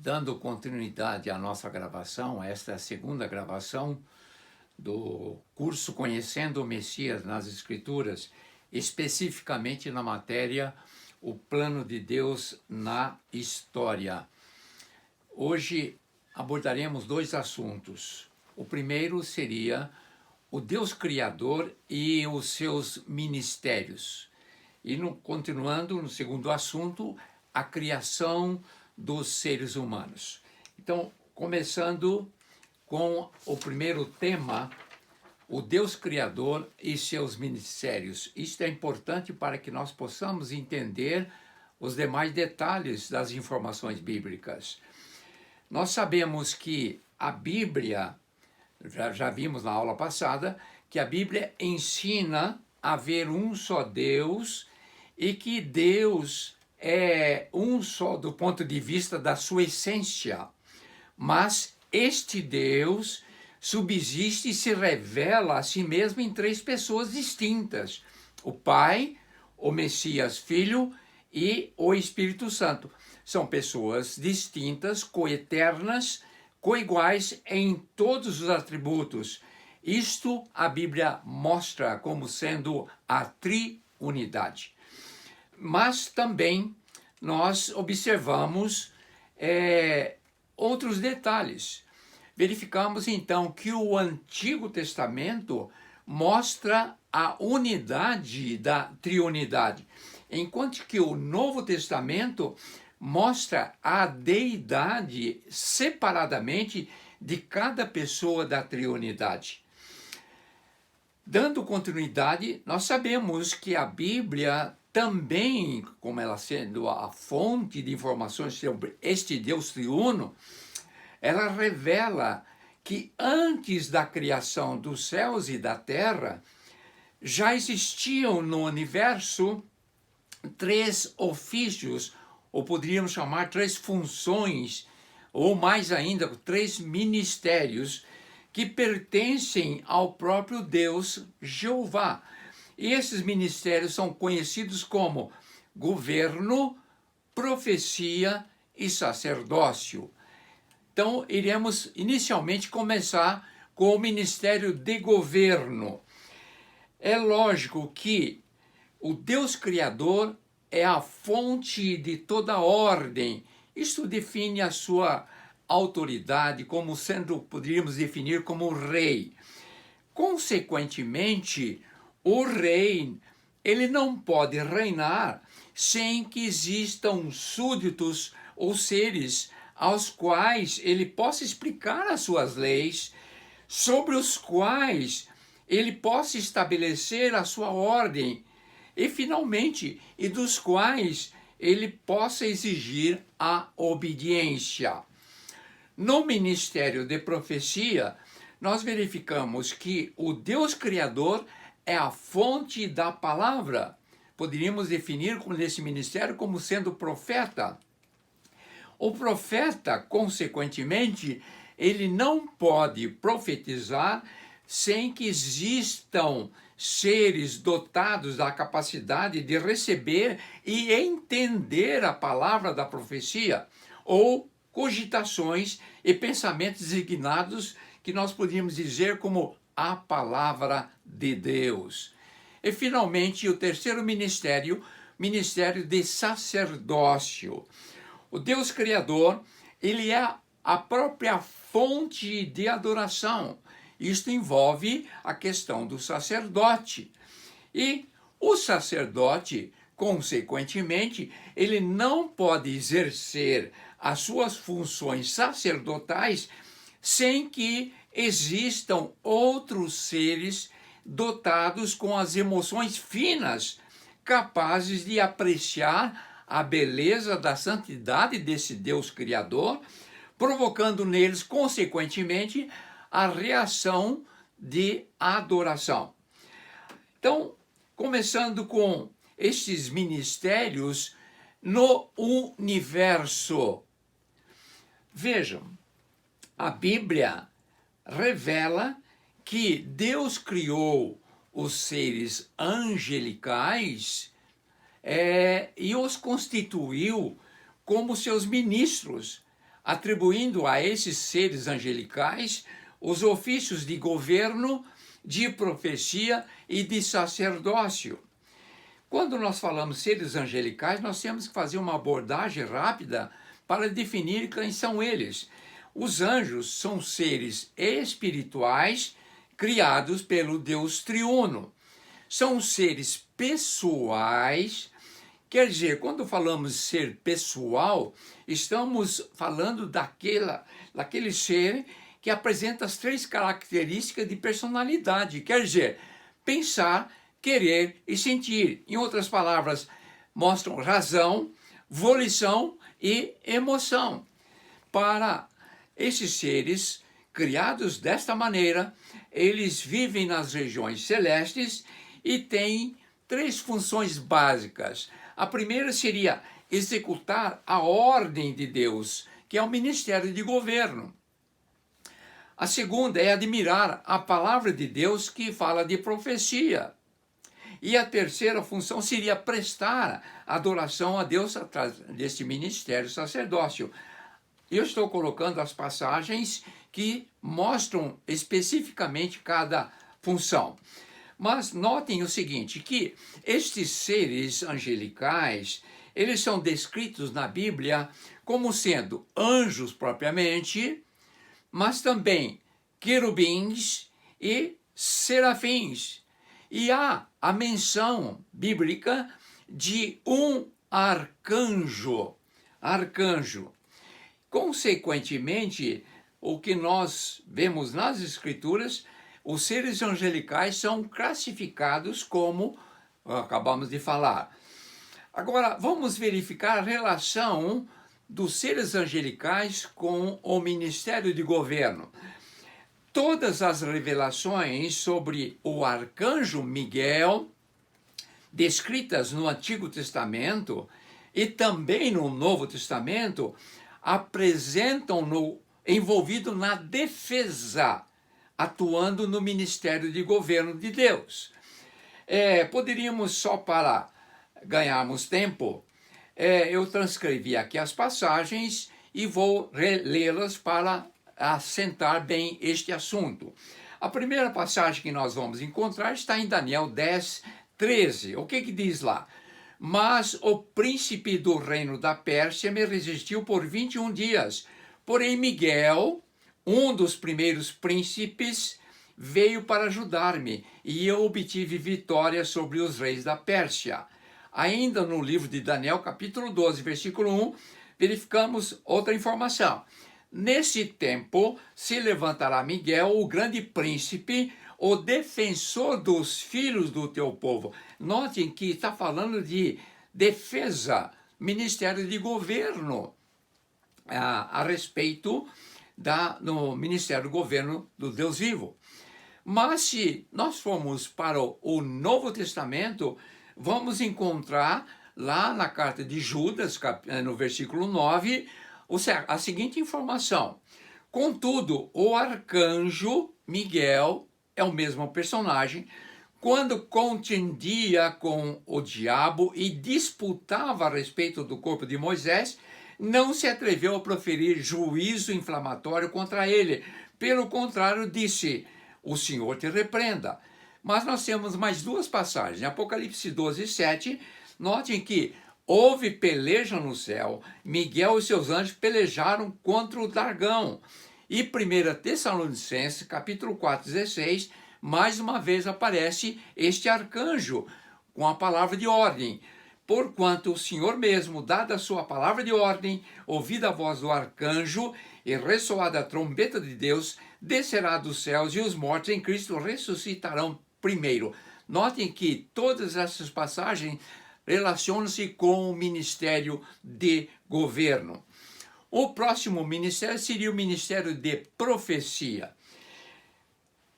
Dando continuidade à nossa gravação, esta é a segunda gravação do curso Conhecendo o Messias nas Escrituras, especificamente na matéria O Plano de Deus na História. Hoje abordaremos dois assuntos. O primeiro seria o Deus Criador e os seus ministérios. E continuando no segundo assunto, a criação dos seres humanos. Então, começando com o primeiro tema, o Deus Criador e seus ministérios. Isto é importante para que nós possamos entender os demais detalhes das informações bíblicas. Nós sabemos que a Bíblia, já vimos na aula passada, que a Bíblia ensina a haver um só Deus e que Deus é um só do ponto de vista da sua essência, mas este Deus subsiste e se revela a si mesmo em três pessoas distintas: o Pai, o Messias Filho e o Espírito Santo. São pessoas distintas, coeternas, coiguais em todos os atributos. Isto a Bíblia mostra como sendo a triunidade. Mas também nós observamos outros detalhes. Verificamos então que o Antigo Testamento mostra a unidade da triunidade, enquanto que o Novo Testamento mostra a deidade separadamente de cada pessoa da triunidade. Dando continuidade, nós sabemos que a Bíblia também, como ela sendo a fonte de informações sobre este Deus triuno, ela revela que antes da criação dos céus e da terra, já existiam no universo três ofícios, ou poderíamos chamar três funções, ou mais ainda, três ministérios, que pertencem ao próprio Deus Jeová. E esses ministérios são conhecidos como governo, profecia e sacerdócio. Então, iremos inicialmente começar com o ministério de governo. É lógico que o Deus Criador é a fonte de toda ordem. Isto define a sua autoridade como sendo, poderíamos definir como rei. Consequentemente, o rei, ele não pode reinar sem que existam súditos ou seres aos quais ele possa explicar as suas leis, sobre os quais ele possa estabelecer a sua ordem e, finalmente, e dos quais ele possa exigir a obediência. No ministério de profecia, nós verificamos que o Deus Criador é a fonte da palavra. Poderíamos definir nesse ministério como sendo profeta. O profeta, consequentemente, ele não pode profetizar sem que existam seres dotados da capacidade de receber e entender a palavra da profecia, ou cogitações e pensamentos designados que nós podíamos dizer como a palavra de Deus. E, finalmente, o terceiro ministério, ministério de sacerdócio. O Deus Criador, ele é a própria fonte de adoração. Isto envolve a questão do sacerdote. E o sacerdote, consequentemente, ele não pode exercer as suas funções sacerdotais sem que existam outros seres dotados com as emoções finas, capazes de apreciar a beleza da santidade desse Deus Criador, provocando neles, consequentemente, a reação de adoração. Então, começando com estes ministérios no universo. Vejam, a Bíblia revela que Deus criou os seres angelicais e os constituiu como seus ministros, atribuindo a esses seres angelicais os ofícios de governo, de profecia e de sacerdócio. Quando nós falamos seres angelicais, nós temos que fazer uma abordagem rápida para definir quem são eles. Os anjos são seres espirituais criados pelo Deus triuno. São seres pessoais, quer dizer, quando falamos ser pessoal, estamos falando daquele ser que apresenta as 3 características de personalidade, quer dizer, pensar, querer e sentir. Em outras palavras, mostram razão, volição e emoção. Para esses seres criados desta maneira, eles vivem nas regiões celestes e têm 3 funções básicas. A primeira seria executar a ordem de Deus, que é o ministério de governo. A segunda é admirar a palavra de Deus, que fala de profecia. E a terceira função seria prestar adoração a Deus através deste ministério sacerdócio. Eu estou colocando as passagens que mostram especificamente cada função. Mas notem o seguinte, que estes seres angelicais, eles são descritos na Bíblia como sendo anjos propriamente, mas também querubins e serafins. E há a menção bíblica de um arcanjo. Consequentemente, o que nós vemos nas Escrituras, os seres angelicais são classificados como acabamos de falar. Agora, vamos verificar a relação dos seres angelicais com o ministério de governo. Todas as revelações sobre o arcanjo Miguel, descritas no Antigo Testamento e também no Novo Testamento, apresentam-no envolvido na defesa, atuando no ministério de governo de Deus. Poderíamos, só para ganharmos tempo, eu transcrevi aqui as passagens e vou relê-las para assentar bem este assunto. A primeira passagem que nós vamos encontrar está em Daniel 10, 13. O que diz lá? Mas o príncipe do reino da Pérsia me resistiu por 21 dias. Porém Miguel, um dos primeiros príncipes, veio para ajudar-me, e eu obtive vitória sobre os reis da Pérsia. Ainda no livro de Daniel, capítulo 12, versículo 1, verificamos outra informação. Nesse tempo se levantará Miguel, o grande príncipe, o defensor dos filhos do teu povo. Notem que está falando de defesa, ministério de governo, a respeito no ministério do governo do Deus vivo. Mas se nós formos para o Novo Testamento, vamos encontrar lá na carta de Judas, no versículo 9, a seguinte informação: contudo, o arcanjo Miguel é o mesmo personagem, quando contendia com o diabo e disputava a respeito do corpo de Moisés, não se atreveu a proferir juízo inflamatório contra ele. Pelo contrário, disse: o Senhor te repreenda. Mas nós temos mais 2 passagens. Em Apocalipse 12, 7, notem que houve peleja no céu, Miguel e seus anjos pelejaram contra o dragão. E 1 Tessalonicenses, capítulo 4, 16, mais uma vez aparece este arcanjo com a palavra de ordem. Porquanto o Senhor mesmo, dada a sua palavra de ordem, ouvida a voz do arcanjo e ressoada a trombeta de Deus, descerá dos céus e os mortos em Cristo ressuscitarão primeiro. Notem que todas essas passagens relacionam-se com o ministério de governo. O próximo ministério seria o ministério de profecia.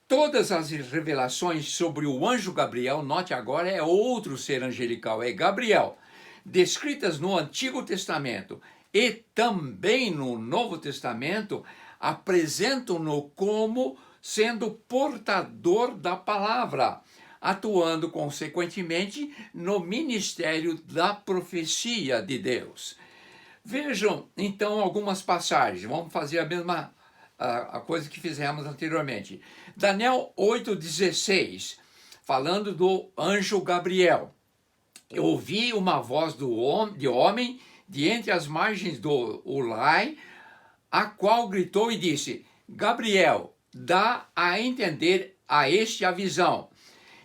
Todas as revelações sobre o anjo Gabriel, note agora, é outro ser angelical, é Gabriel, descritas no Antigo Testamento e também no Novo Testamento, apresentam-no como sendo portador da palavra, atuando consequentemente no ministério da profecia de Deus. Vejam, então, algumas passagens. Vamos fazer a mesma a coisa que fizemos anteriormente. Daniel 8,16, falando do anjo Gabriel. Eu ouvi uma voz de homem de entre as margens do Ulai, a qual gritou e disse: Gabriel, dá a entender a este a visão.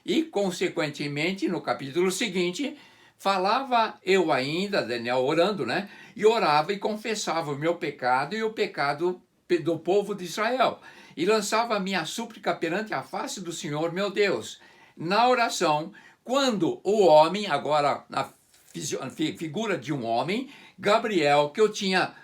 E, consequentemente, no capítulo seguinte, falava eu ainda, Daniel orando, né? E orava e confessava o meu pecado e o pecado do povo de Israel. E lançava a minha súplica perante a face do Senhor, meu Deus. Na oração, quando o homem, agora na figura de um homem, Gabriel, que eu tinha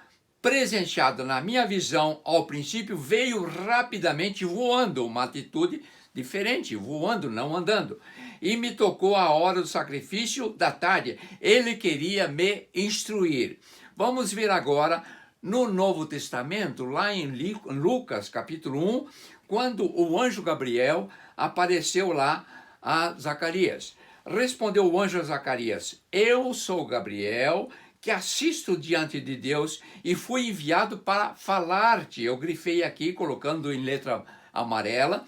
presenciado na minha visão ao princípio, veio rapidamente voando, uma atitude diferente, voando, não andando. E me tocou a hora do sacrifício da tarde. Ele queria me instruir. Vamos ver agora no Novo Testamento, lá em Lucas, capítulo 1, quando o anjo Gabriel apareceu lá a Zacarias. Respondeu o anjo a Zacarias: eu sou Gabriel, que assisto diante de Deus e fui enviado para falar-te. Eu grifei aqui, colocando em letra amarela,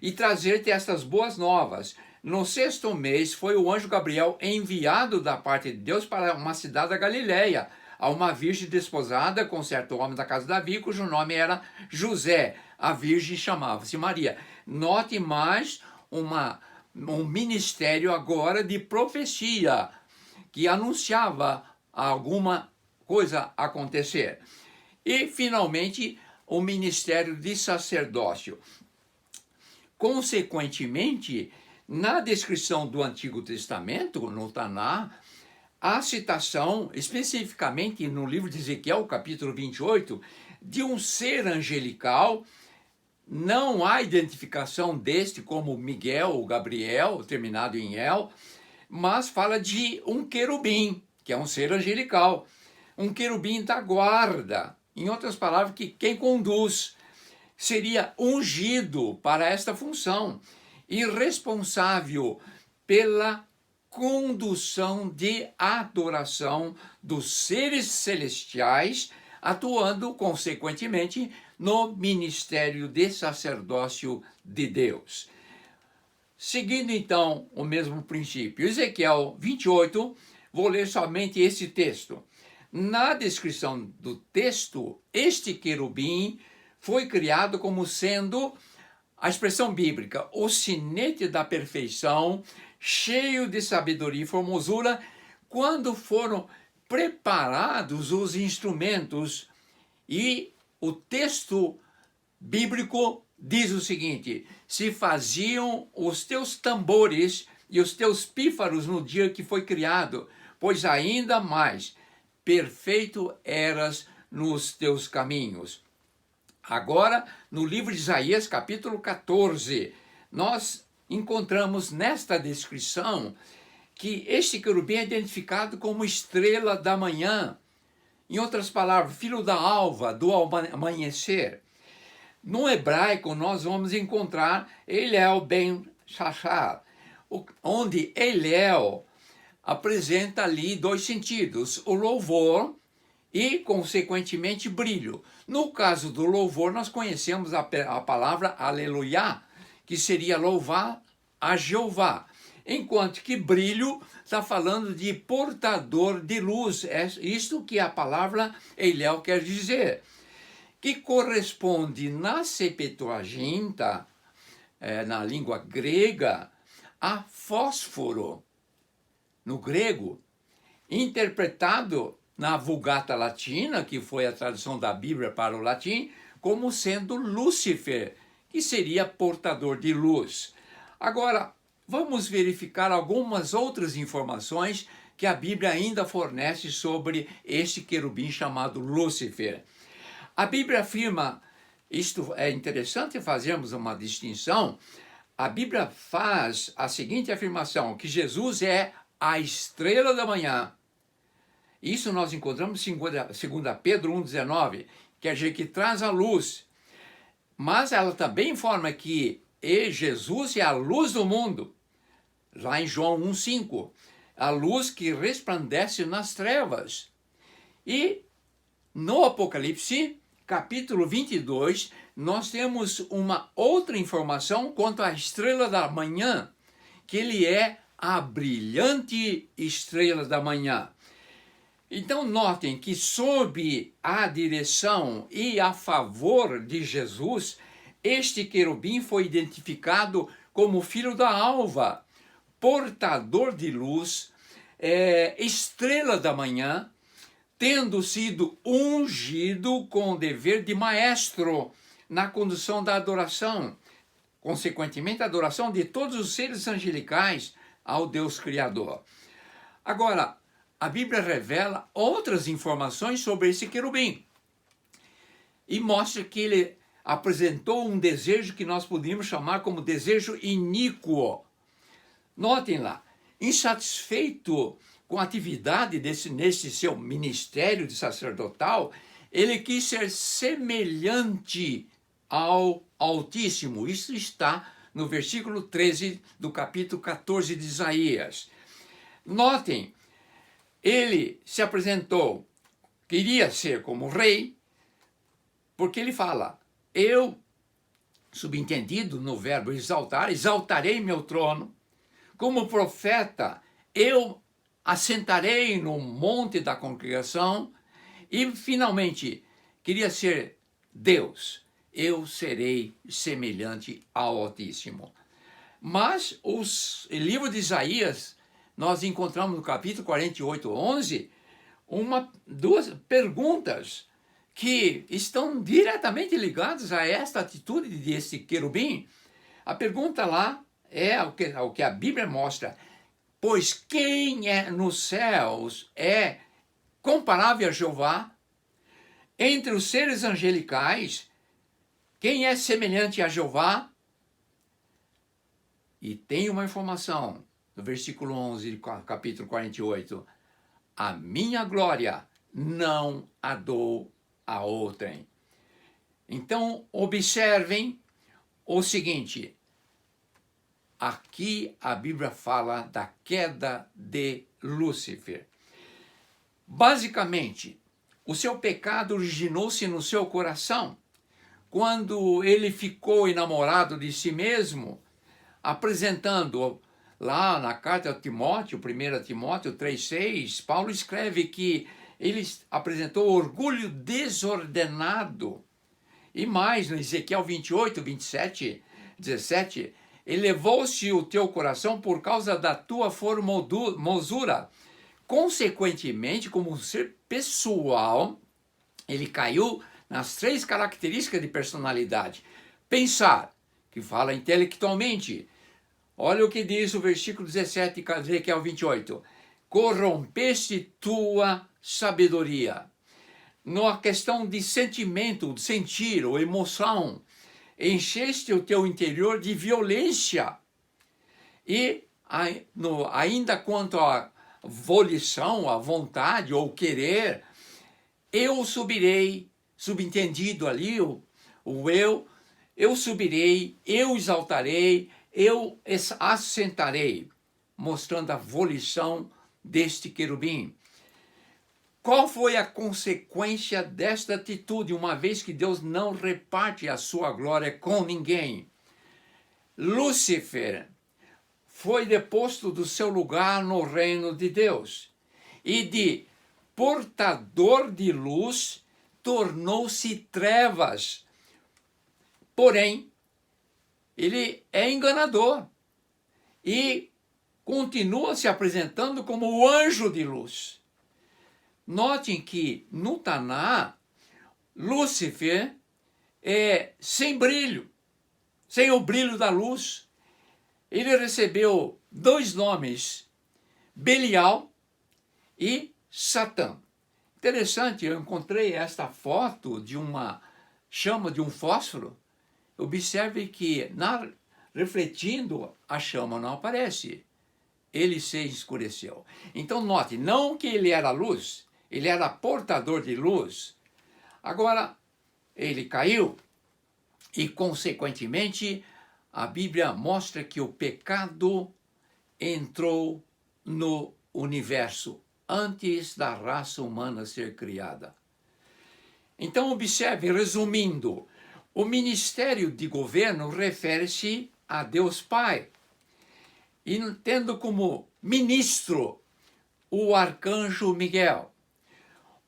e trazer-te estas boas novas. No 6º mês foi o anjo Gabriel enviado da parte de Deus para uma cidade da Galileia, a uma virgem desposada com certo homem da casa de Davi, cujo nome era José. A virgem chamava-se Maria. Note mais um ministério agora de profecia, que anunciava alguma coisa acontecer. E, finalmente, o ministério de sacerdócio. Consequentemente, na descrição do Antigo Testamento, no Taná, há citação, especificamente no livro de Ezequiel, capítulo 28, de um ser angelical. Não há identificação deste como Miguel ou Gabriel, terminado em El, mas fala de um querubim, que é um ser angelical. Um querubim da guarda. Em outras palavras, que quem conduz seria ungido para esta função e responsável pela condução de adoração dos seres celestiais, atuando, consequentemente, no ministério de sacerdócio de Deus. Seguindo, então, o mesmo princípio, Ezequiel 28, vou ler somente esse texto. Na descrição do texto, este querubim foi criado como sendo, a expressão bíblica, o sinete da perfeição, cheio de sabedoria e formosura, quando foram preparados os instrumentos. E o texto bíblico diz o seguinte: se faziam os teus tambores e os teus pífaros no dia que foi criado, pois ainda mais perfeito eras nos teus caminhos. Agora, no livro de Isaías, capítulo 14, nós encontramos nesta descrição que este querubim é identificado como estrela da manhã. Em outras palavras, filho da alva, do amanhecer. No hebraico, nós vamos encontrar Eliel ben Shachar, onde Eliel apresenta ali dois sentidos: o louvor e, consequentemente, brilho. No caso do louvor, nós conhecemos a palavra aleluia, que seria louvar a Jeová. Enquanto que brilho está falando de portador de luz. É isto que a palavra Eliel quer dizer. Que corresponde na Septuaginta, na língua grega, a fósforo, no grego, interpretado na Vulgata Latina, que foi a tradução da Bíblia para o latim, como sendo Lúcifer, que seria portador de luz. Agora, vamos verificar algumas outras informações que a Bíblia ainda fornece sobre este querubim chamado Lúcifer. A Bíblia afirma, isto é interessante fazermos uma distinção, a Bíblia faz a seguinte afirmação, que Jesus é a estrela da manhã. Isso nós encontramos em 2 Pedro 1,19, quer dizer que traz a luz. Mas ela também informa que Jesus é a luz do mundo. Lá em João 1,5, a luz que resplandece nas trevas. E no Apocalipse, capítulo 22, nós temos uma outra informação quanto à estrela da manhã, que ele é a brilhante estrela da manhã. Então notem que sob a direção e a favor de Jesus, este querubim foi identificado como filho da alva, portador de luz, estrela da manhã, tendo sido ungido com o dever de maestro na condução da adoração, consequentemente a adoração de todos os seres angelicais ao Deus Criador. Agora, a Bíblia revela outras informações sobre esse querubim e mostra que ele apresentou um desejo que nós poderíamos chamar como desejo iníquo. Notem lá, insatisfeito com a atividade nesse seu ministério de sacerdotal, ele quis ser semelhante ao Altíssimo. Isso está no versículo 13 do capítulo 14 de Isaías. Notem, ele se apresentou, queria ser como rei, porque ele fala, eu, subentendido no verbo exaltar, exaltarei meu trono, como profeta, eu assentarei no monte da congregação, e finalmente, queria ser Deus, eu serei semelhante ao Altíssimo. Mas o livro de Isaías, nós encontramos no capítulo 48, 11, duas perguntas que estão diretamente ligadas a esta atitude desse querubim. A pergunta lá é o que a Bíblia mostra. Pois quem é nos céus é comparável a Jeová? Entre os seres angelicais, quem é semelhante a Jeová? E tem uma informação no versículo 11 do capítulo 48. A minha glória não a dou a outrem. Então, observem o seguinte. Aqui a Bíblia fala da queda de Lúcifer. Basicamente, o seu pecado originou-se no seu coração, quando ele ficou enamorado de si mesmo, apresentando lá na carta a Timóteo, 1 Timóteo 3,6, Paulo escreve que ele apresentou orgulho desordenado. E mais, no Ezequiel 28, 27, 17, elevou-se o teu coração por causa da tua formosura. Consequentemente, como um ser pessoal, ele caiu nas 3 características de personalidade. Pensar, que fala intelectualmente. Olha o que diz o versículo 17, Ezequiel 28. Corrompeste tua sabedoria. Na questão de sentimento, de sentir ou emoção, encheste o teu interior de violência. E ainda quanto à volição, à vontade ou querer, eu subirei, subentendido ali, eu subirei, eu exaltarei, eu assentarei, mostrando a volição deste querubim. Qual foi a consequência desta atitude, uma vez que Deus não reparte a sua glória com ninguém? Lúcifer foi deposto do seu lugar no reino de Deus e de portador de luz tornou-se trevas. Porém, ele é enganador e continua se apresentando como o anjo de luz. Notem que no Taná, Lúcifer é sem brilho, sem o brilho da luz. Ele recebeu 2 nomes, Belial e Satã. Interessante, eu encontrei esta foto de uma chama de um fósforo. Observe que, refletindo, a chama não aparece. Ele se escureceu. Então, note, não que ele era luz, ele era portador de luz. Agora, ele caiu e, consequentemente, a Bíblia mostra que o pecado entrou no universo antes da raça humana ser criada. Então, observe, resumindo, o ministério de governo refere-se a Deus Pai, e tendo como ministro o arcanjo Miguel.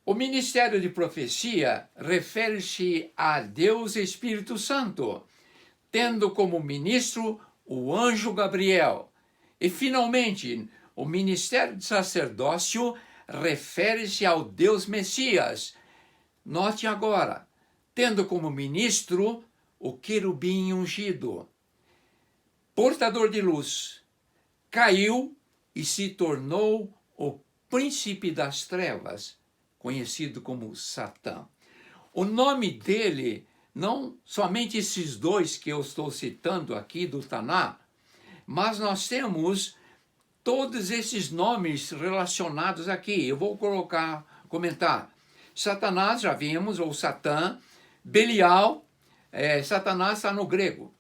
O ministério de profecia refere-se a Deus Espírito Santo, tendo como ministro o anjo Gabriel. E, finalmente, o ministério de sacerdócio refere-se ao Deus Messias. Note agora, tendo como ministro o querubim ungido. Portador de luz, caiu e se tornou o príncipe das trevas, conhecido como Satã. O nome dele, não somente esses dois que eu estou citando aqui do Taná, mas nós temos todos esses nomes relacionados aqui. Eu vou comentar. Satanás, já vimos, ou Satã. Belial, Satanás está no grego,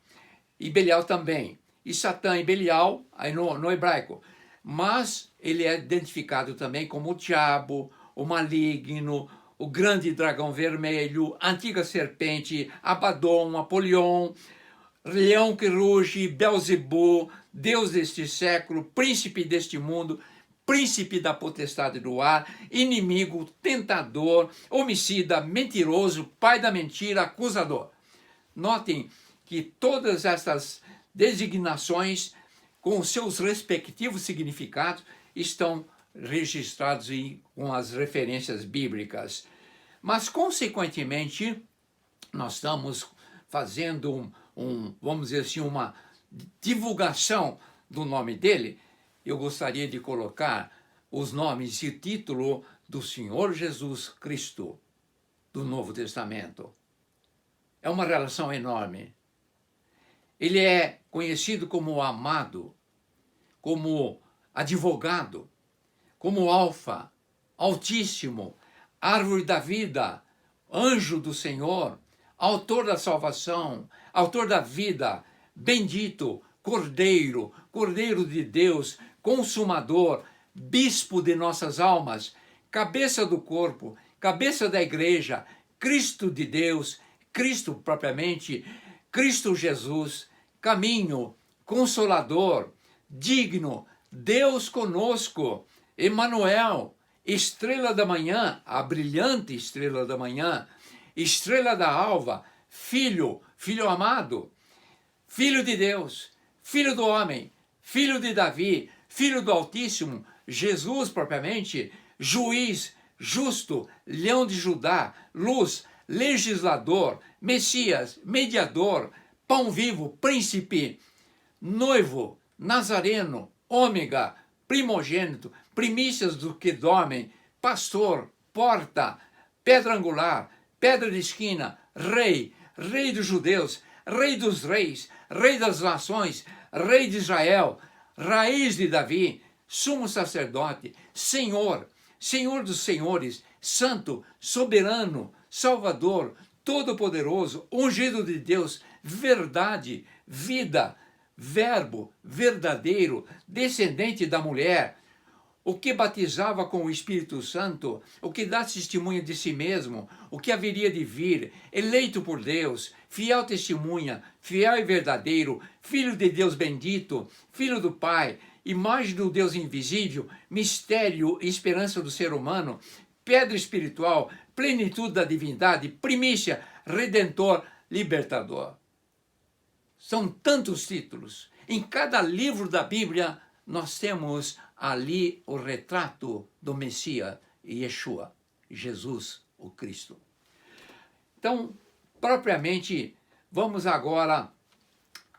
e Belial também. E Satã e Belial, aí no hebraico. Mas ele é identificado também como o diabo, o maligno, o grande dragão vermelho, antiga serpente, Abaddon, Apolion, leão que ruge, Belzebu, Deus deste século, príncipe deste mundo, príncipe da potestade do ar, inimigo, tentador, homicida, mentiroso, pai da mentira, acusador. Notem que todas essas designações, com os seus respectivos significados, estão registrados com as referências bíblicas. Mas, consequentemente, nós estamos fazendo vamos dizer assim, uma divulgação do nome dele. Eu gostaria de colocar os nomes e título do Senhor Jesus Cristo, do Novo Testamento. É uma relação enorme. Ele é conhecido como amado, como advogado, como Alfa, Altíssimo, Árvore da Vida, Anjo do Senhor, Autor da salvação, Autor da vida, Bendito, Cordeiro, Cordeiro de Deus, Consumador, Bispo de nossas almas, Cabeça do corpo, Cabeça da igreja, Cristo de Deus, Cristo propriamente, Cristo Jesus, Caminho, Consolador, Digno, Deus conosco, Emanuel, Estrela da manhã, a brilhante estrela da manhã, Estrela da alva, Filho, Filho amado, Filho de Deus, Filho do homem, Filho de Davi, Filho do Altíssimo, Jesus propriamente, Juiz, Justo, Leão de Judá, Luz, Legislador, Messias, Mediador, Pão vivo, Príncipe, Noivo, Nazareno, Ômega, Primogênito, Primícias do que dormem, Pastor, Porta, Pedra angular, Pedra de esquina, Rei, Rei dos judeus, Rei dos reis, Rei das nações, Rei de Israel, Raiz de Davi, Sumo sacerdote, Senhor, Senhor dos senhores, Santo, Soberano, Salvador, Todo-Poderoso, Ungido de Deus, Verdade, Vida, Verbo, Verdadeiro, Descendente da mulher, o que batizava com o Espírito Santo, o que dá testemunha de si mesmo, o que haveria de vir, eleito por Deus, fiel testemunha, fiel e verdadeiro, Filho de Deus bendito, Filho do Pai, imagem do Deus invisível, mistério e esperança do ser humano, pedra espiritual, plenitude da divindade, primícia, redentor, libertador. São tantos títulos. Em cada livro da Bíblia, nós temos ali o retrato do Messias, Yeshua, Jesus, o Cristo. Então, propriamente, vamos agora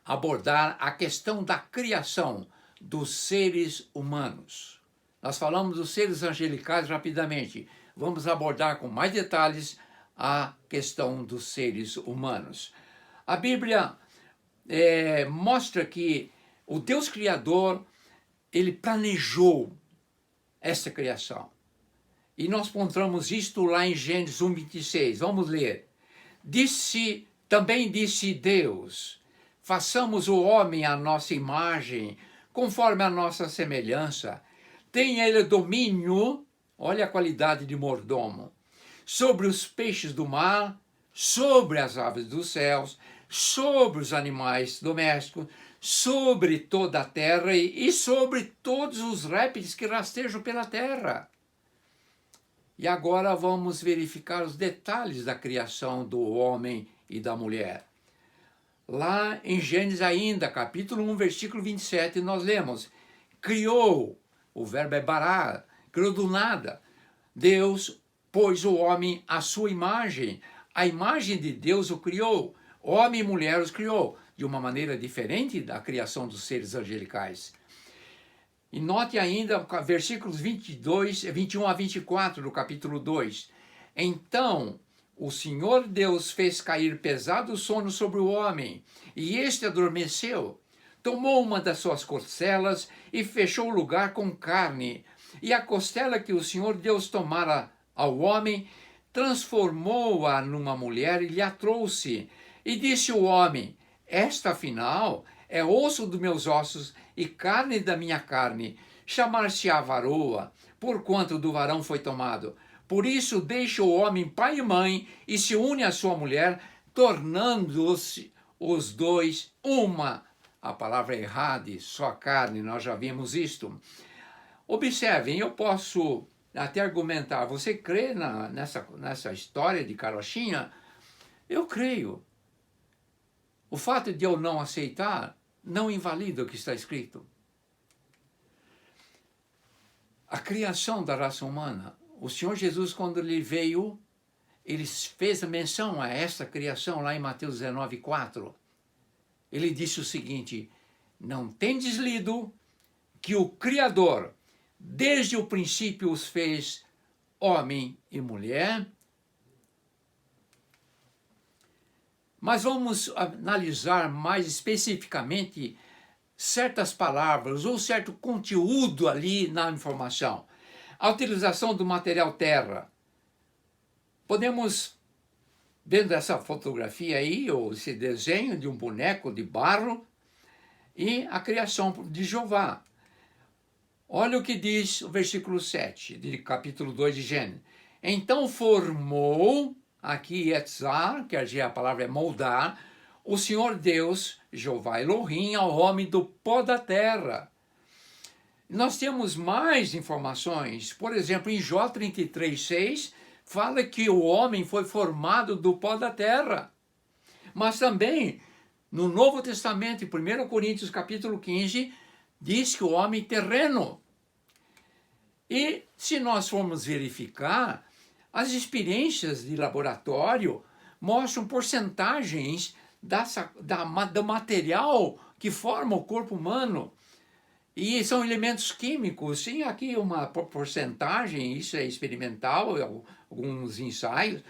abordar a questão da criação dos seres humanos. Nós falamos dos seres angelicais rapidamente. Vamos abordar com mais detalhes a questão dos seres humanos. A Bíblia mostra que o Deus Criador, ele planejou essa criação. E nós encontramos isto lá em Gênesis 1:26. Vamos ler. Também disse Deus, façamos o homem à nossa imagem, conforme a nossa semelhança. Tenha ele domínio, olha a qualidade de mordomo, sobre os peixes do mar, sobre as aves dos céus, sobre os animais domésticos, sobre toda a terra e sobre todos os répteis que rastejam pela terra. E agora vamos verificar os detalhes da criação do homem e da mulher. Lá em Gênesis ainda, capítulo 1, versículo 27, nós lemos: criou, o verbo é bará, criou do nada. Deus pôs o homem à sua imagem, a imagem de Deus o criou, homem e mulher os criou, de uma maneira diferente da criação dos seres angelicais. E note ainda versículos 21 a 24 do capítulo 2. Então o Senhor Deus fez cair pesado sono sobre o homem, e este adormeceu. Tomou uma das suas costelas e fechou o lugar com carne. E a costela que o Senhor Deus tomara ao homem, transformou-a numa mulher e lhe a trouxe. E disse o homem: esta, afinal, é osso dos meus ossos e carne da minha carne. Chamar-se-á varoa, porquanto do varão foi tomado. Por isso deixa o homem pai e mãe e se une à sua mulher, tornando-se os dois uma. A palavra é errada, só carne, nós já vimos isto. Observem, eu posso até argumentar, você crê nessa história de carochinha? Eu creio. O fato de eu não aceitar não invalida o que está escrito. A criação da raça humana, o Senhor Jesus, quando ele veio, ele fez a menção a essa criação lá em Mateus 19:4. Ele disse o seguinte: não tendes lido que o Criador, desde o princípio, os fez homem e mulher? Mas vamos analisar mais especificamente certas palavras ou certo conteúdo ali na informação. A utilização do material terra. Podemos, vendo essa fotografia aí, ou esse desenho de um boneco de barro, e a criação de Jeová. Olha o que diz o versículo 7, de capítulo 2 de Gênesis. Então formou, aqui Yetzar, quer dizer, a palavra é moldar, o Senhor Deus, Jeová Elohim, ao homem do pó da terra. Nós temos mais informações. Por exemplo, em Jó 33:6, fala que o homem foi formado do pó da terra. Mas também, no Novo Testamento, em 1 Coríntios capítulo 15, diz que o homem é terreno. E se nós formos verificar, as experiências de laboratório mostram porcentagens do material que forma o corpo humano. E são elementos químicos. Sim, aqui uma porcentagem, isso é experimental, alguns ensaios,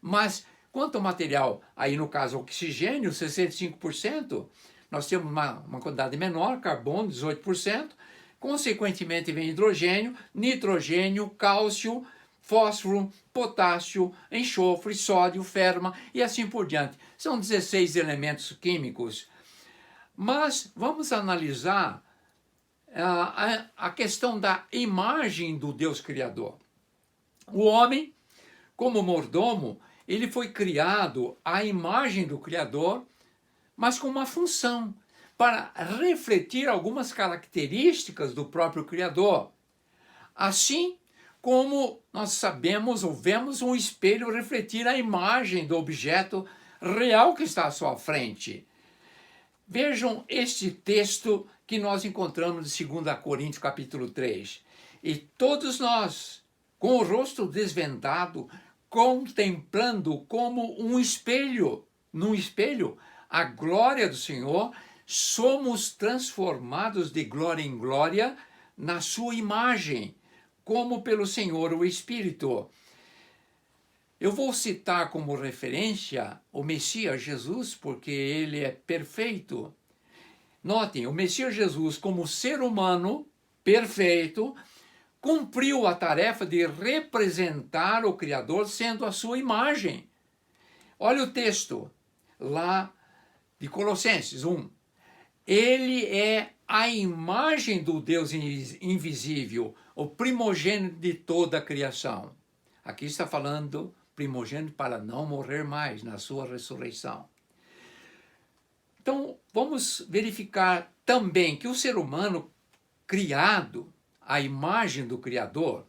mas quanto ao material, aí no caso oxigênio, 65%, nós temos uma quantidade menor, carbono, 18%, consequentemente vem hidrogênio, nitrogênio, cálcio, fósforo, potássio, enxofre, sódio, ferro e assim por diante. São 16 elementos químicos. Mas vamos analisar a questão da imagem do Deus Criador. O homem, como mordomo, ele foi criado à imagem do Criador, mas com uma função, para refletir algumas características do próprio Criador. Assim como nós sabemos ou vemos um espelho refletir a imagem do objeto real que está à sua frente. Vejam este texto que nós encontramos em 2 Coríntios capítulo 3. E todos nós, com o rosto desvendado, contemplando como num espelho, a glória do Senhor, somos transformados de glória em glória na sua imagem, como pelo Senhor o Espírito. Eu vou citar como referência o Messias Jesus, porque ele é perfeito. Notem, o Messias Jesus, como ser humano perfeito, cumpriu a tarefa de representar o Criador sendo a sua imagem. Olha o texto lá de Colossenses 1. Ele é a imagem do Deus invisível, o primogênito de toda a criação. Aqui está falando primogênito para não morrer mais na sua ressurreição. Então, vamos verificar também que o ser humano criado à imagem do Criador,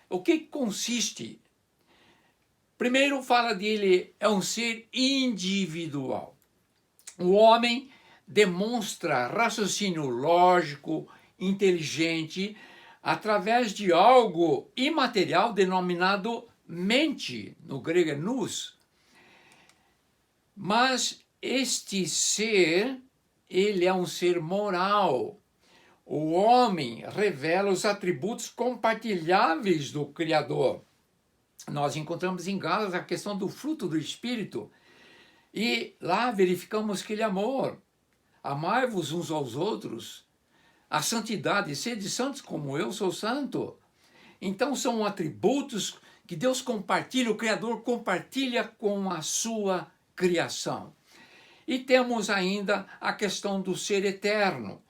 o que consiste? Primeiro, fala dele, é um ser individual. O homem demonstra raciocínio lógico, inteligente, através de algo imaterial denominado mente, no grego é nous. Mas este ser, ele é um ser moral. O homem revela os atributos compartilháveis do Criador. Nós encontramos em Gálatas a questão do fruto do Espírito, e lá verificamos que ele é amor. Amai-vos uns aos outros, a santidade, sede santos como eu sou santo. Então são atributos que Deus compartilha, o Criador compartilha com a sua criação. E temos ainda a questão do ser eterno.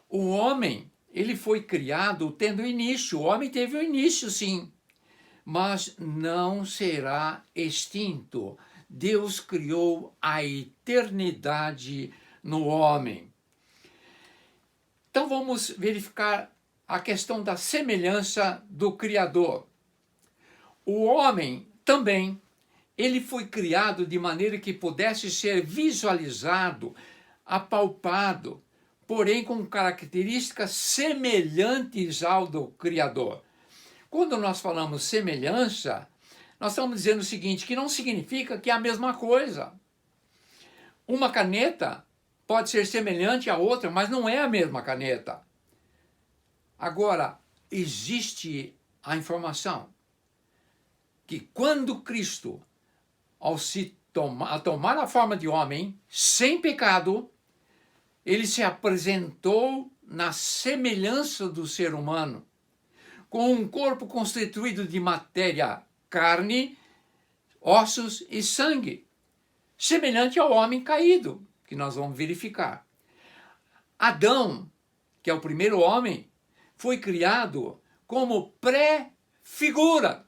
O homem, ele foi criado tendo início, o homem teve um início sim, mas não será extinto. Deus criou a eternidade no homem. Então vamos verificar a questão da semelhança do Criador. O homem também, ele foi criado de maneira que pudesse ser visualizado, apalpado, porém com características semelhantes ao do Criador. Quando nós falamos semelhança, nós estamos dizendo o seguinte, que não significa que é a mesma coisa. Uma caneta pode ser semelhante à outra, mas não é a mesma caneta. Agora, existe a informação que quando Cristo, ao tomar a forma de homem, sem pecado, ele se apresentou na semelhança do ser humano, com um corpo constituído de matéria, carne, ossos e sangue, semelhante ao homem caído, que nós vamos verificar. Adão, que é o primeiro homem, foi criado como pré-figura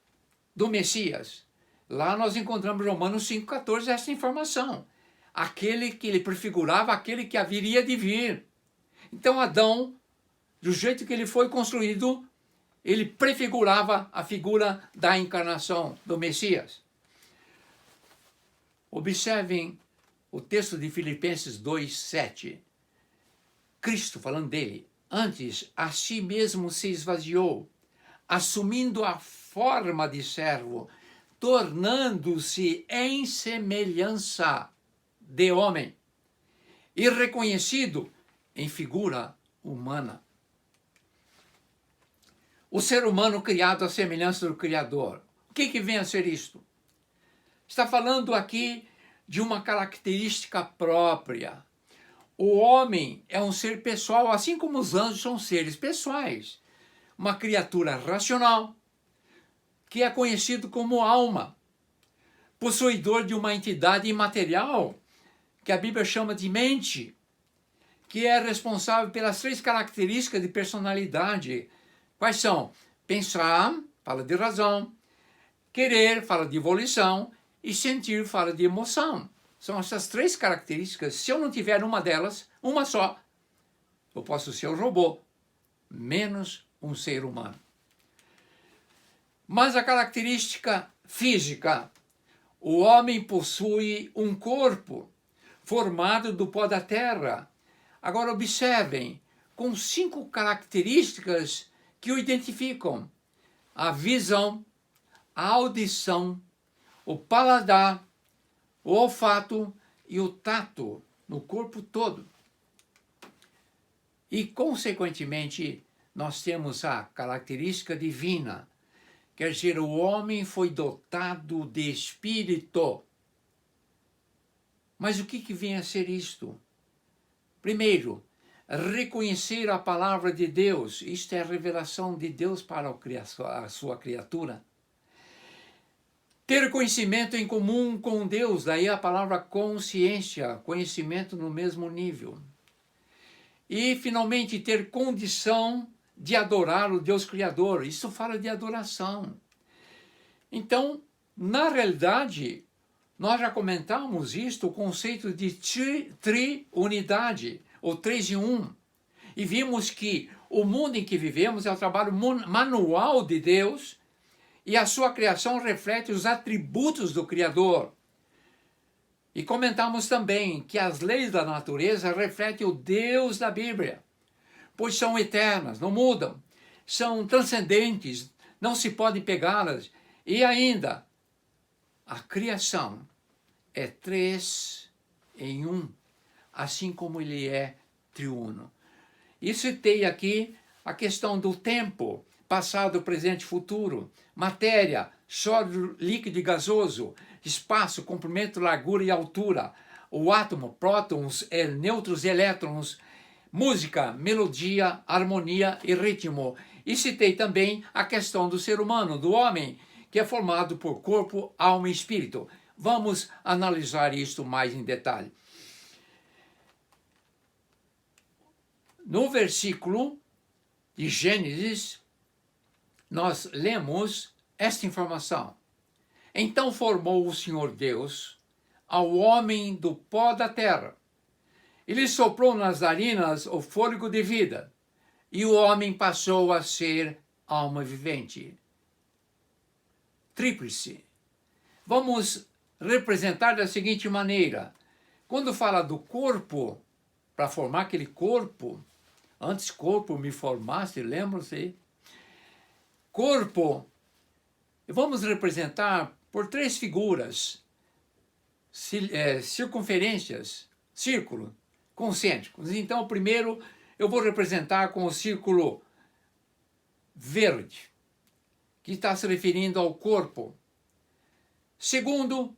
do Messias. Lá nós encontramos Romanos 5,14 essa informação. Aquele que ele prefigurava, aquele que haveria de vir. Então Adão, do jeito que ele foi construído, ele prefigurava a figura da encarnação do Messias. Observem o texto de Filipenses 2,7. Cristo, falando dele, antes a si mesmo se esvaziou, assumindo a forma de servo, tornando-se em semelhança de homem e reconhecido em figura humana. O ser humano criado à semelhança do Criador. O que vem a ser isto? Está falando aqui de uma característica própria. O homem é um ser pessoal, assim como os anjos são seres pessoais. Uma criatura racional, que é conhecido como alma, possuidor de uma entidade imaterial, que a Bíblia chama de mente, que é responsável pelas 3 características de personalidade. Quais são? Pensar, fala de razão, querer, fala de volição, e sentir, fala de emoção. São essas 3 características. Se eu não tiver uma delas, uma só, eu posso ser um robô, menos um ser humano. Mas a característica física, o homem possui um corpo formado do pó da terra. Agora observem, com 5 características que o identificam: a visão, a audição, o paladar, o olfato e o tato no corpo todo. E, consequentemente, nós temos a característica divina. Quer dizer, o homem foi dotado de espírito. Mas o que vem a ser isto? Primeiro, reconhecer a palavra de Deus. Isto é a revelação de Deus para a sua criatura. Ter conhecimento em comum com Deus, daí a palavra consciência, conhecimento no mesmo nível. E, finalmente, ter condição de adorar o Deus Criador. Isso fala de adoração. Então, Na realidade, nós já comentamos isto, o conceito de triunidade, ou 3 em 1. E vimos que o mundo em que vivemos é o trabalho manual de Deus e a sua criação reflete os atributos do Criador. E comentamos também que as leis da natureza refletem o Deus da Bíblia, pois são eternas, não mudam, são transcendentes, não se pode pegá-las. E ainda, a criação é 3 em 1, assim como ele é triuno. E citei aqui a questão do tempo, passado, presente e futuro, matéria, sólido, líquido e gasoso, espaço, comprimento, largura e altura, o átomo, prótons, nêutrons e elétrons, música, melodia, harmonia e ritmo. E citei também a questão do ser humano, do homem, que é formado por corpo, alma e espírito. Vamos analisar isto mais em detalhe. No versículo de Gênesis, nós lemos esta informação. Então formou o Senhor Deus ao homem do pó da terra. Ele soprou nas narinas o fôlego de vida, e o homem passou a ser alma vivente. Tríplice. Vamos representar da seguinte maneira. Quando fala do corpo, para formar aquele corpo, antes corpo me formasse, lembram-se? Corpo, vamos representar por 3 figuras, circunferências, círculo, concêntricos. Então, primeiro, eu vou representar com o círculo verde, que está se referindo ao corpo. Segundo,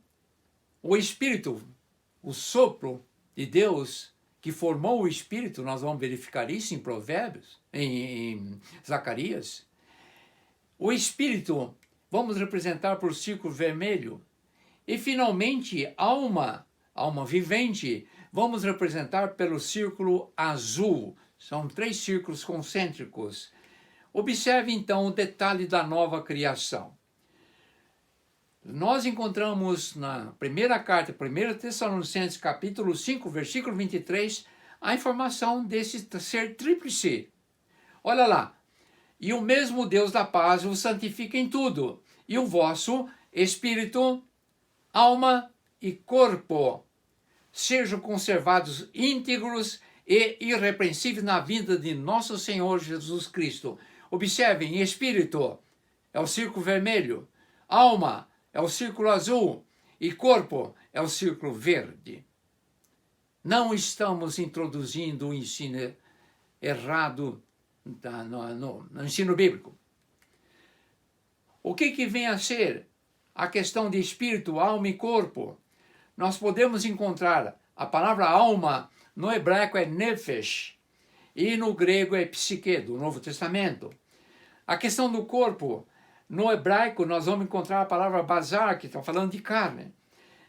o Espírito, o sopro de Deus, que formou o Espírito, nós vamos verificar isso em Provérbios, em Zacarias. O Espírito, vamos representar por círculo vermelho. E, finalmente, alma vivente, vamos representar pelo círculo azul. São 3 círculos concêntricos. Observe, então, o detalhe da nova criação. Nós encontramos na primeira carta, 1 Tessalonicenses, capítulo 5, versículo 23, a informação desse ser tríplice. Olha lá. E o mesmo Deus da paz o santifica em tudo, e o vosso espírito, alma e corpo sejam conservados íntegros e irrepreensíveis na vinda de nosso Senhor Jesus Cristo. Observem, espírito é o círculo vermelho, alma é o círculo azul e corpo é o círculo verde. Não estamos introduzindo o ensino errado no ensino bíblico. O que vem a ser a questão de espírito, alma e corpo? Nós podemos encontrar a palavra alma, no hebraico é nefesh, e no grego é psique, do Novo Testamento. A questão do corpo, no hebraico nós vamos encontrar a palavra bazar, que está falando de carne,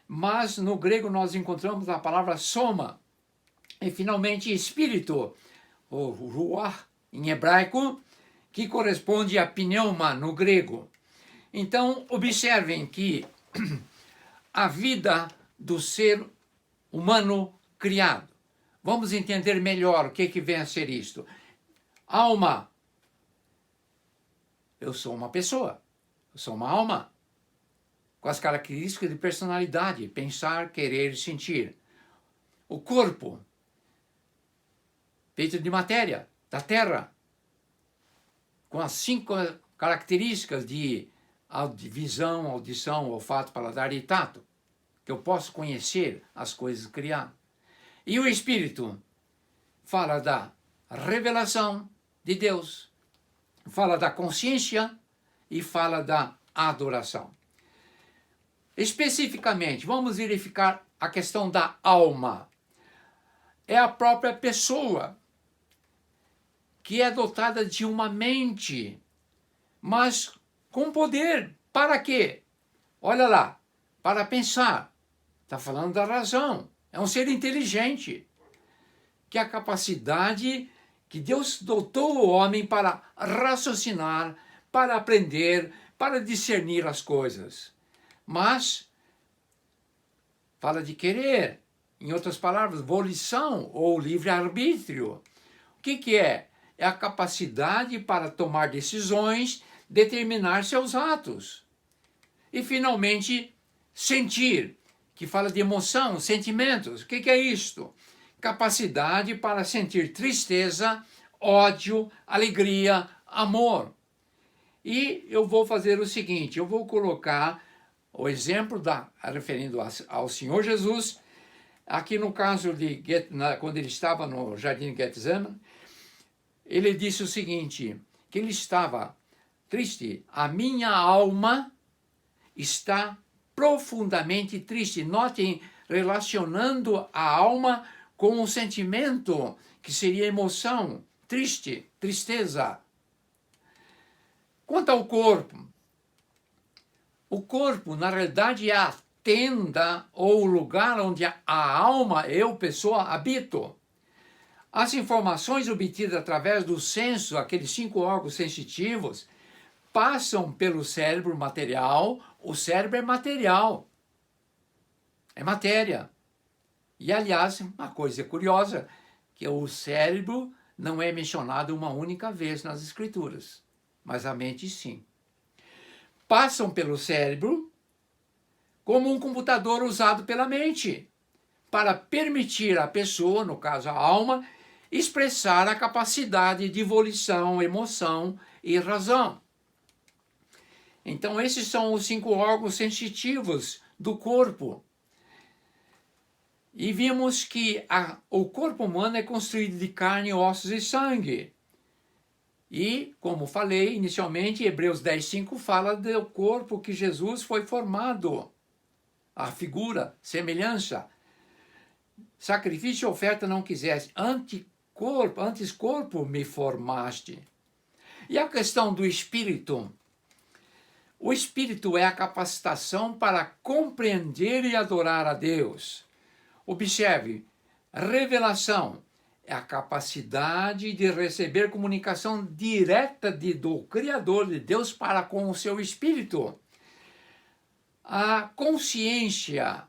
mas no grego nós encontramos a palavra soma, e finalmente espírito, o ruach, em hebraico, que corresponde a pneuma, no grego. Então, observem que a vida do ser humano criado. Vamos entender melhor o que vem a ser isto. Alma. Eu sou uma pessoa. Eu sou uma alma. Com as características de personalidade, pensar, querer e sentir. O corpo. Feito de matéria, da terra. Com as 5 características de visão, audição, olfato, paladar e tato. Que eu posso conhecer as coisas criadas. E o Espírito fala da revelação de Deus, fala da consciência e fala da adoração. Especificamente, vamos verificar a questão da alma. É a própria pessoa que é dotada de uma mente, mas com poder. Para quê? Olha lá, para pensar. Está falando da razão. É um ser inteligente, que é a capacidade que Deus dotou o homem para raciocinar, para aprender, para discernir as coisas. mas fala de querer. Em outras palavras, volição ou livre-arbítrio. O que é? É a capacidade para tomar decisões, determinar seus atos. E, finalmente, sentir, que fala de emoção, sentimentos. O que é isto? Capacidade para sentir tristeza, ódio, alegria, amor. E eu vou fazer o seguinte, eu vou colocar o exemplo referindo ao Senhor Jesus, aqui no caso de quando ele estava no jardim de Getsemane, ele disse o seguinte, que ele estava triste. A minha alma está profundamente triste. Notem, relacionando a alma com o sentimento, que seria emoção, triste, tristeza. Quanto ao corpo, o corpo, na realidade, é a tenda ou o lugar onde a alma, eu, pessoa, habito. As informações obtidas através do senso, aqueles 5 órgãos sensitivos, passam pelo cérebro material. O cérebro é material, é matéria. E, aliás, uma coisa curiosa, que o cérebro não é mencionado uma única vez nas Escrituras, mas a mente sim. Passam pelo cérebro como um computador usado pela mente, para permitir à pessoa, no caso a alma, expressar a capacidade de volição, emoção e razão. Então, esses são os 5 órgãos sensitivos do corpo. E vimos que o corpo humano é construído de carne, ossos e sangue. E, como falei inicialmente, Hebreus 10:5 fala do corpo que Jesus foi formado. A figura, semelhança. Sacrifício e oferta não quiseste, antes corpo me formaste. E a questão do espírito? O espírito é a capacitação para compreender e adorar a Deus. Observe, revelação é a capacidade de receber comunicação direta do Criador, de Deus, para com o seu espírito. A consciência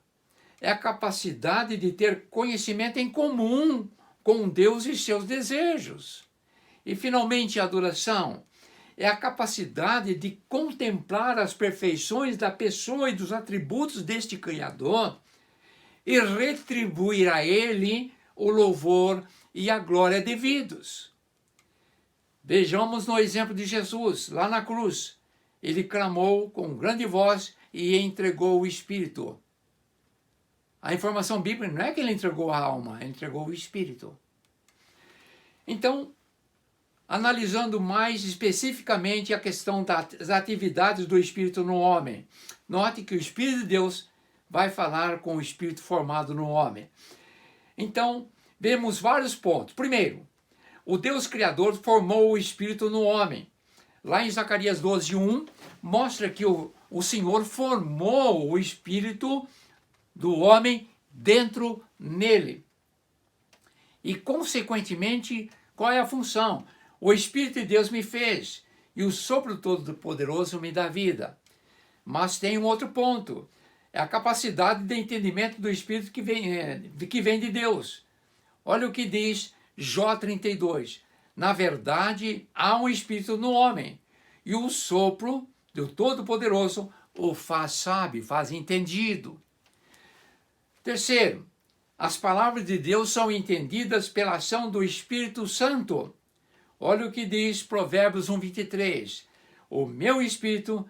é a capacidade de ter conhecimento em comum com Deus e seus desejos. E, finalmente, a adoração é a capacidade de contemplar as perfeições da pessoa e dos atributos deste Criador e retribuir a Ele o louvor e a glória devidos. Vejamos no exemplo de Jesus, lá na cruz. Ele clamou com grande voz e entregou o Espírito. A informação bíblica não é que ele entregou a alma, ele entregou o Espírito. Então, analisando mais especificamente a questão das atividades do Espírito no homem, note que o Espírito de Deus vai falar com o Espírito formado no homem. Então, vemos vários pontos. Primeiro, o Deus Criador formou o Espírito no homem. Lá em Zacarias 12:1, mostra que o Senhor formou o Espírito do homem dentro nele. E, consequentemente, qual é a função? O Espírito de Deus me fez, e o sopro todo-poderoso me dá vida. Mas tem um outro ponto. É a capacidade de entendimento do Espírito que vem de Deus. Olha o que diz Jó 32. Na verdade, há um Espírito no homem, e o sopro do Todo-Poderoso o faz sábio, faz entendido. Terceiro, as palavras de Deus são entendidas pela ação do Espírito Santo. Olha o que diz Provérbios 1:23. O meu Espírito,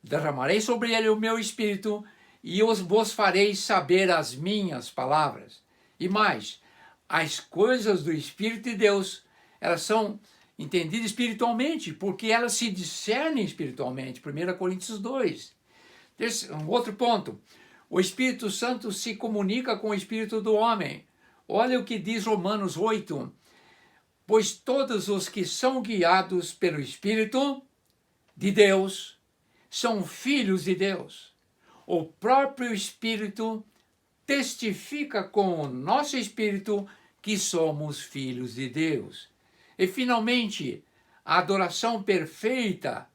derramarei sobre ele o meu Espírito, e vos farei saber as minhas palavras. E mais, as coisas do Espírito de Deus, elas são entendidas espiritualmente, porque elas se discernem espiritualmente. 1 Coríntios 2. Um outro ponto. O Espírito Santo se comunica com o Espírito do homem. Olha o que diz Romanos 8. Pois todos os que são guiados pelo Espírito de Deus são filhos de Deus. O próprio Espírito testifica com o nosso Espírito que somos filhos de Deus. E, finalmente, a adoração perfeita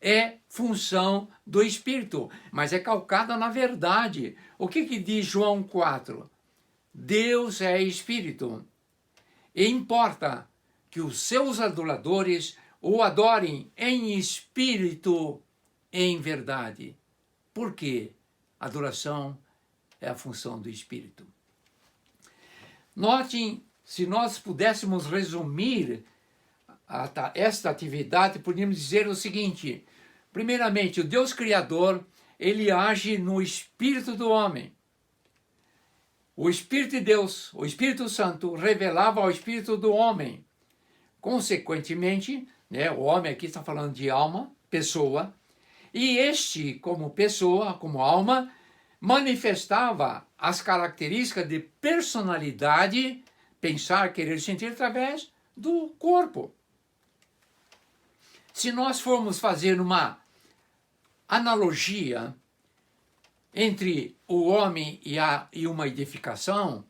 é função do Espírito, mas é calcada na verdade. O que diz João 4? Deus é Espírito, e importa que os seus adoradores o adorem em espírito e em verdade. Por quê? Adoração é a função do Espírito. Notem, se nós pudéssemos resumir esta atividade, podíamos dizer o seguinte: primeiramente, o Deus Criador, ele age no espírito do homem. O Espírito de Deus, o Espírito Santo, revelava ao espírito do homem. Consequentemente, o homem aqui está falando de alma, pessoa, e este, como pessoa, como alma, manifestava as características de personalidade, pensar, querer, sentir, através do corpo. Se nós formos fazer uma analogia entre o homem e uma edificação,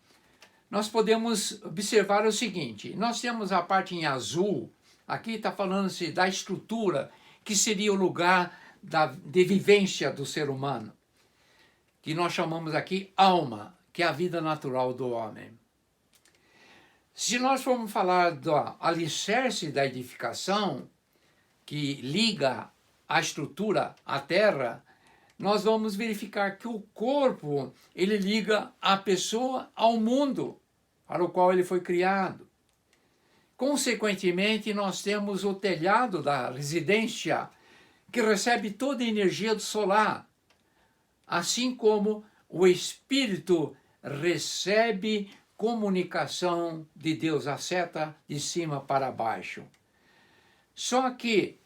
nós podemos observar o seguinte: nós temos a parte em azul, aqui está falando-se da estrutura, que seria o lugar de vivência do ser humano, que nós chamamos aqui alma, que é a vida natural do homem. Se nós formos falar do alicerce da edificação, que liga a estrutura à terra, nós vamos verificar que o corpo, ele liga a pessoa ao mundo para o qual ele foi criado. Consequentemente, nós temos o telhado da residência, que recebe toda a energia do solar, assim como o espírito recebe comunicação de Deus, a seta de cima para baixo. Só que,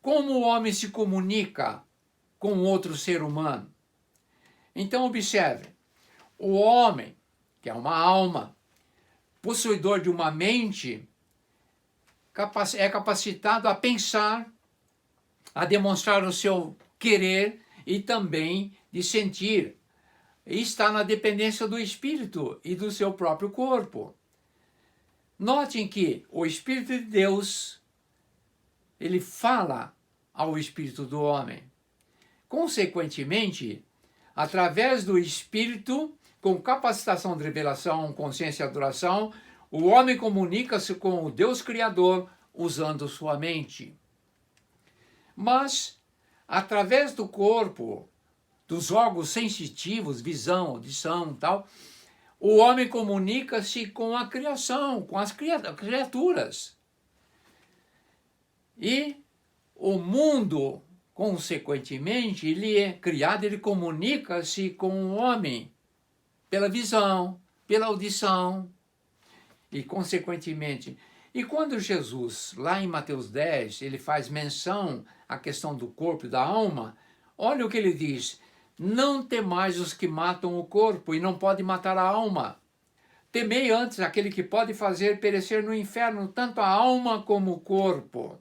como o homem se comunica com outro ser humano? Então, observe, o homem, que é uma alma, possuidor de uma mente, é capacitado a pensar, a demonstrar o seu querer e também de sentir. E está na dependência do espírito e do seu próprio corpo. Notem que o Espírito de Deus, ele fala ao espírito do homem. Consequentemente, através do espírito, com capacitação de revelação, consciência e adoração, o homem comunica-se com o Deus Criador usando sua mente. Mas, através do corpo, dos órgãos sensitivos, visão, audição e tal, o homem comunica-se com a criação, com as criaturas. E o mundo, consequentemente, ele é criado, ele comunica-se com o homem pela visão, pela audição e, consequentemente. E quando Jesus, lá em Mateus 10, ele faz menção à questão do corpo e da alma, olha o que ele diz: não temais os que matam o corpo e não podem matar a alma. Temei antes aquele que pode fazer perecer no inferno tanto a alma como o corpo.